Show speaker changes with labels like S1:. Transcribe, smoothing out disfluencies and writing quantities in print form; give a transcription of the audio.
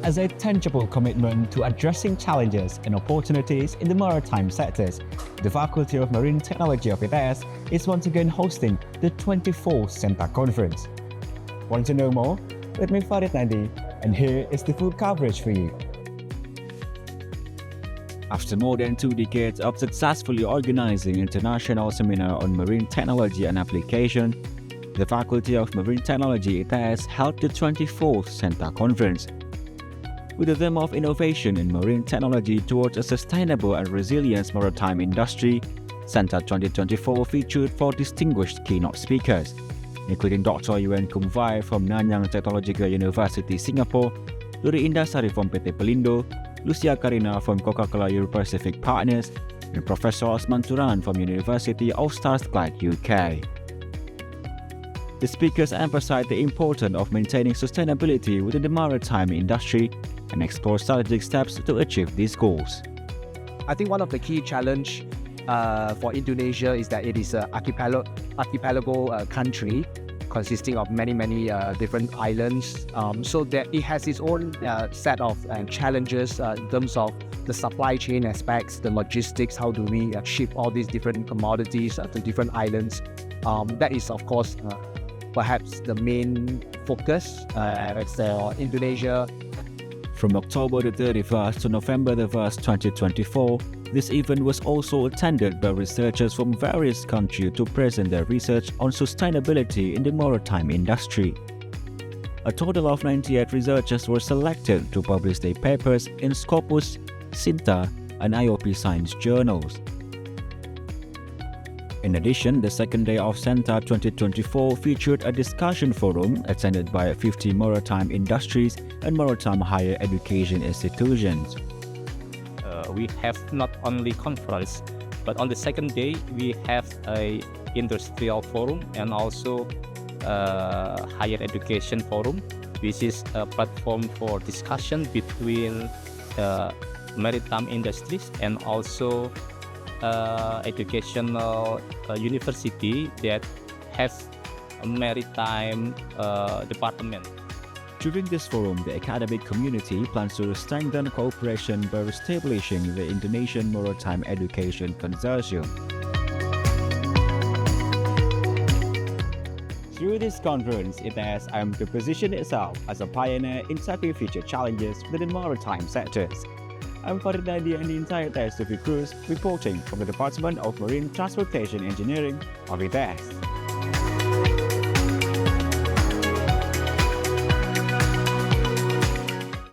S1: as a tangible commitment to addressing challenges and opportunities in the maritime sectors, the Faculty of Marine Technology of ITS is once again hosting the 24th SENTA Conference. Want to know more? Let me Farid Nandi, and here is the full coverage for you. After more than 2 decades of successfully organizing international seminar on marine technology and application, the Faculty of Marine Technology ITS held the 24th SENTA Conference. With the theme of innovation in marine technology towards a sustainable and resilient maritime industry, SENTA 2024 featured 4 distinguished keynote speakers, including Dr. Yuan Kung Vai from Nanyang Technological University, Singapore, Luri Indasari from PT Pelindo, Lucia Karina from Coca-Cola Euro-Pacific Partners, and Professor Osman Turan from University of Strathclyde, UK. The speakers emphasized the importance of maintaining sustainability within the maritime industry and explore strategic steps to achieve these goals.
S2: I think one of the key challenge for Indonesia is that it is an archipelago country consisting of many different islands. So that it has its own set of challenges in terms of the supply chain aspects, the logistics, how do we ship all these different commodities to different islands. That is, of course, perhaps the main focus for Indonesia.
S1: From October the 31st to November the 1st, 2024, this event was also attended by researchers from various countries to present their research on sustainability in the maritime industry. A total of 98 researchers were selected to publish their papers in Scopus, SENTA, and IOP Science journals. In addition, the second day of SENTA 2024 featured a discussion forum attended by 50 maritime industries and maritime higher education institutions.
S3: We have not only conference, but on the second day we have a industrial forum and also higher education forum, which is a platform for discussion between maritime industries and also educational university that has a maritime department.
S1: During this forum, the academic community plans to strengthen cooperation by establishing the Indonesian Maritime Education Consortium. Through this conference, ITS aims to position itself as a pioneer in tackling future challenges within maritime sectors. I'm Farid Nadi and the entire ITS TV crews reporting from the Department of Marine Transportation Engineering of ITS.